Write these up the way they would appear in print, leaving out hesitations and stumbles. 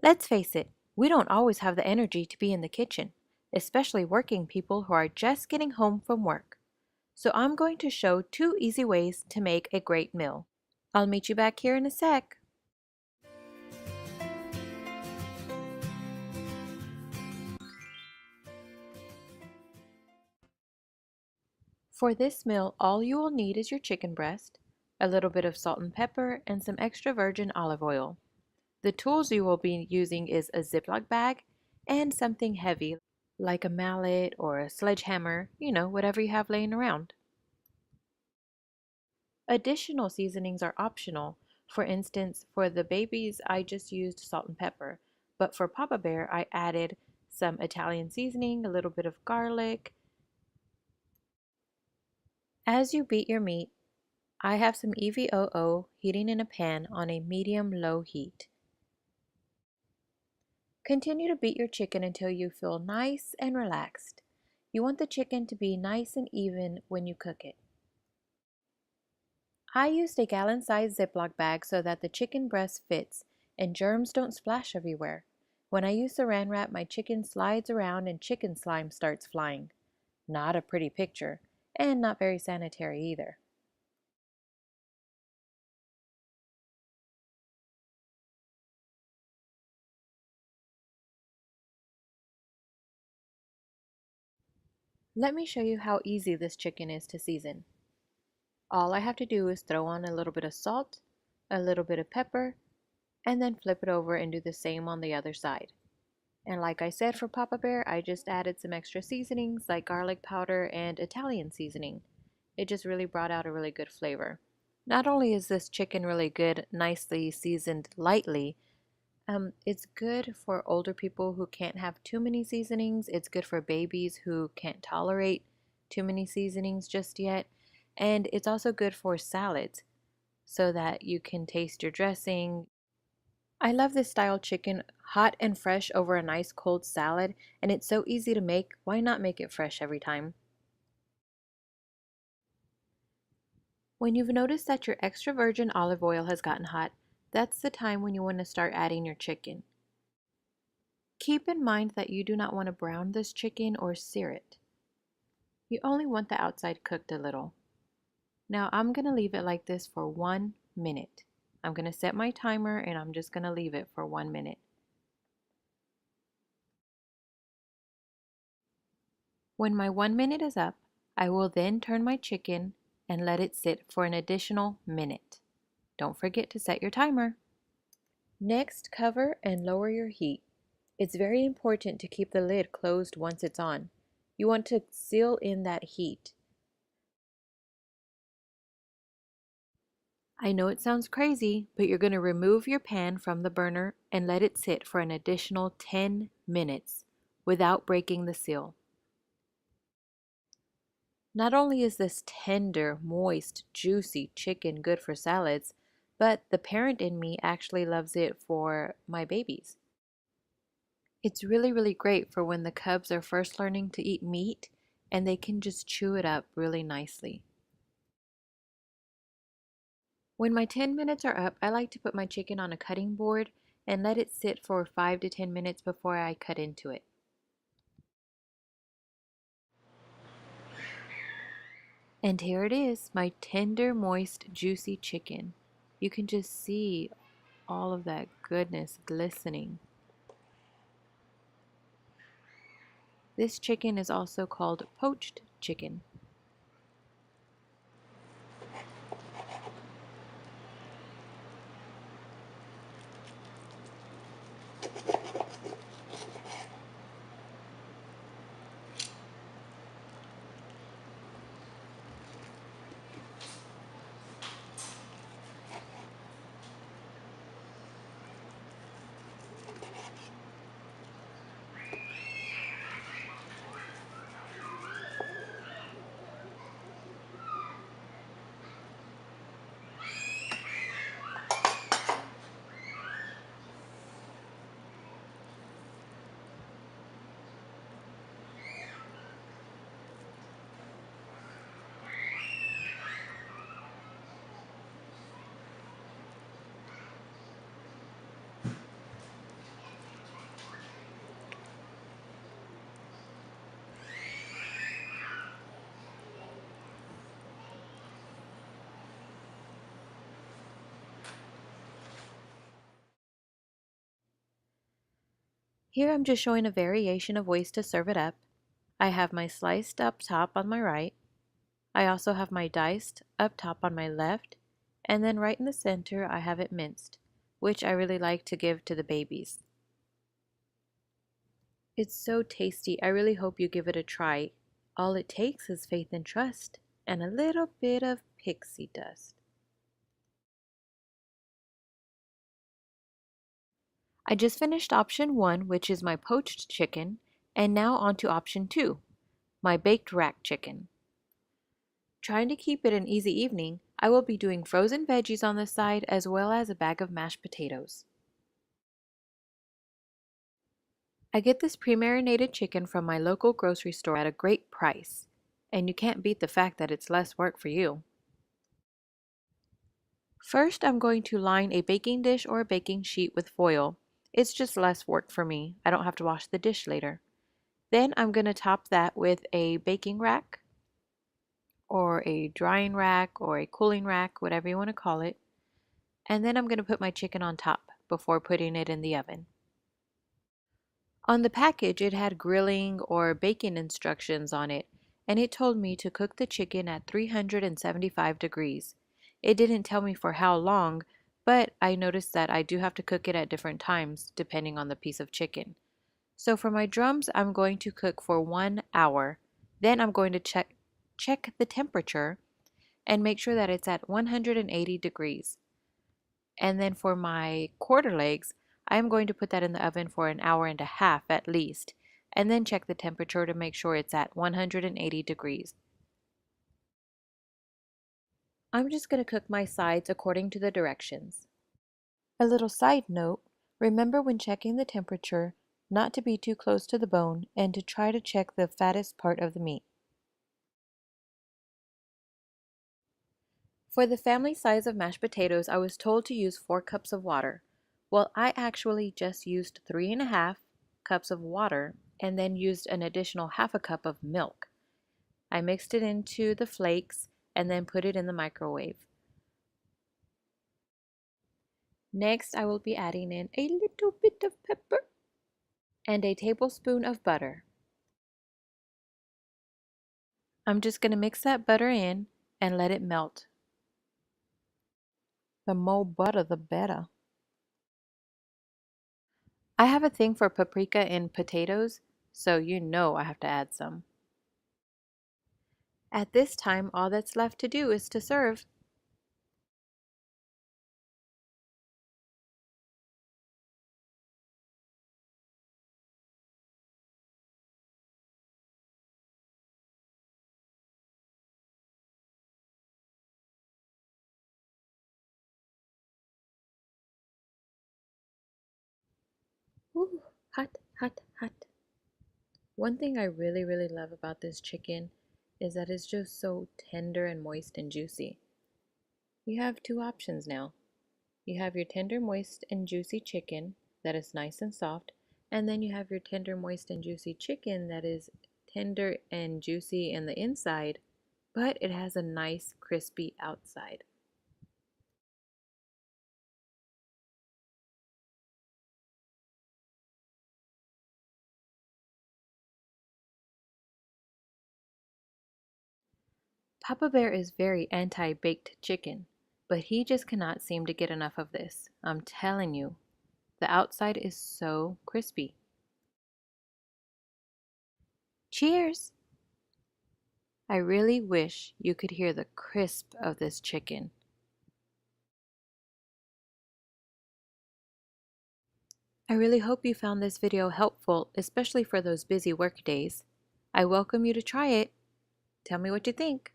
Let's face it, we don't always have the energy to be in the kitchen, especially working people who are just getting home from work. So I'm going to show 2 easy ways to make a great meal. I'll meet you back here in a sec. For this meal, all you will need is your chicken breast, a little bit of salt and pepper, and some extra virgin olive oil. The tools you will be using is a Ziploc bag and something heavy like a mallet or a sledgehammer, whatever you have laying around. Additional seasonings are optional. For instance, for the babies, I just used salt and pepper, but for Papa Bear, I added some Italian seasoning, a little bit of garlic. As you beat your meat, I have some EVOO heating in a pan on a medium-low heat. Continue to beat your chicken until you feel nice and relaxed. You want the chicken to be nice and even when you cook it. I used a gallon-sized Ziploc bag so that the chicken breast fits and germs don't splash everywhere. When I use saran wrap, my chicken slides around and chicken slime starts flying. Not a pretty picture, and not very sanitary either. Let me show you how easy this chicken is to season. All I have to do is throw on a little bit of salt, a little bit of pepper, and then flip it over and do the same on the other side. And like I said for Papa Bear, I just added some extra seasonings like garlic powder and Italian seasoning. It just really brought out a really good flavor. Not only is this chicken really good, nicely seasoned lightly, it's good for older people who can't have too many seasonings. It's good for babies who can't tolerate too many seasonings just yet. And it's also good for salads so that you can taste your dressing. I love this style chicken hot and fresh over a nice cold salad, and it's so easy to make. Why not make it fresh every time? When you've noticed that your extra virgin olive oil has gotten hot, that's the time when you want to start adding your chicken. Keep in mind that you do not want to brown this chicken or sear it. You only want the outside cooked a little. Now I'm going to leave it like this for 1 minute. I'm going to set my timer and I'm just going to leave it for 1 minute. When my 1 minute is up, I will then turn my chicken and let it sit for an additional minute. Don't forget to set your timer. Next, cover and lower your heat. It's very important to keep the lid closed once it's on. You want to seal in that heat. I know it sounds crazy, but you're going to remove your pan from the burner and let it sit for an additional 10 minutes without breaking the seal. Not only is this tender, moist, juicy chicken good for salads, but the parent in me actually loves it for my babies. It's really, really great for when the cubs are first learning to eat meat and they can just chew it up really nicely. When my 10 minutes are up, I like to put my chicken on a cutting board and let it sit for 5 to 10 minutes before I cut into it. And here it is, my tender, moist, juicy chicken. You can just see all of that goodness glistening. This chicken is also called poached chicken. Here I'm just showing a variation of ways to serve it up. I have my sliced up top on my right. I also have my diced up top on my left. And then right in the center I have it minced, which I really like to give to the babies. It's so tasty. I really hope you give it a try. All it takes is faith and trust and a little bit of pixie dust. I just finished option 1, which is my poached chicken, and now on to option 2, my baked rack chicken. Trying to keep it an easy evening, I will be doing frozen veggies on the side as well as a bag of mashed potatoes. I get this pre-marinated chicken from my local grocery store at a great price, and you can't beat the fact that it's less work for you. First, I'm going to line a baking dish or a baking sheet with foil. It's just less work for me. I don't have to wash the dish later. Then I'm going to top that with a baking rack or a drying rack or a cooling rack, whatever you want to call it. And then I'm going to put my chicken on top before putting it in the oven. On the package, it had grilling or baking instructions on it, and it told me to cook the chicken at 375 degrees. It didn't tell me for how long, but I noticed that I do have to cook it at different times depending on the piece of chicken. So for my drums, I'm going to cook for 1 hour. Then I'm going to check the temperature and make sure that it's at 180 degrees. And then for my quarter legs, I am going to put that in the oven for an hour and a half at least, and then check the temperature to make sure it's at 180 degrees. I'm just going to cook my sides according to the directions. A little side note, remember when checking the temperature not to be too close to the bone and to try to check the fattest part of the meat. For the family size of mashed potatoes, I was told to use 4 cups of water. Well, I actually just used 3.5 cups of water and then used an additional half a cup of milk. I mixed it into the flakes and then put it in the microwave. Next, I will be adding in a little bit of pepper and a tablespoon of butter. I'm just going to mix that butter in and let it melt. The more butter, the better. I have a thing for paprika in potatoes, so you know I have to add some. At this time, all that's left to do is to serve. Ooh, hot, hot, hot. One thing I really love about this chicken is that it's just so tender and moist and juicy. You have 2 options now. You have your tender, moist, and juicy chicken that is nice and soft, and then you have your tender, moist, and juicy chicken that is tender and juicy in the inside, but it has a nice crispy outside. Papa Bear is very anti-baked chicken, but he just cannot seem to get enough of this. I'm telling you, the outside is so crispy. Cheers! I really wish you could hear the crisp of this chicken. I really hope you found this video helpful, especially for those busy work days. I welcome you to try it. Tell me what you think.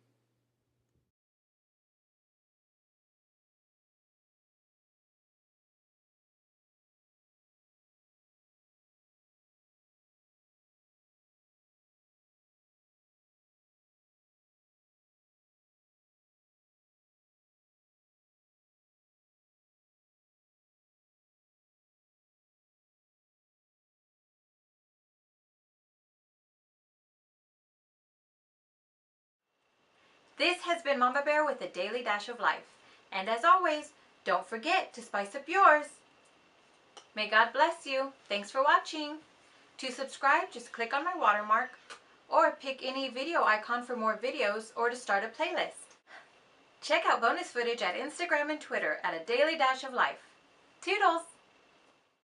This has been Mama Bear with a daily dash of life. And as always, don't forget to spice up yours. May God bless you. Thanks for watching. To subscribe, just click on my watermark or pick any video icon for more videos or to start a playlist. Check out bonus footage at Instagram and Twitter at A Daily Dash of Life. Toodles!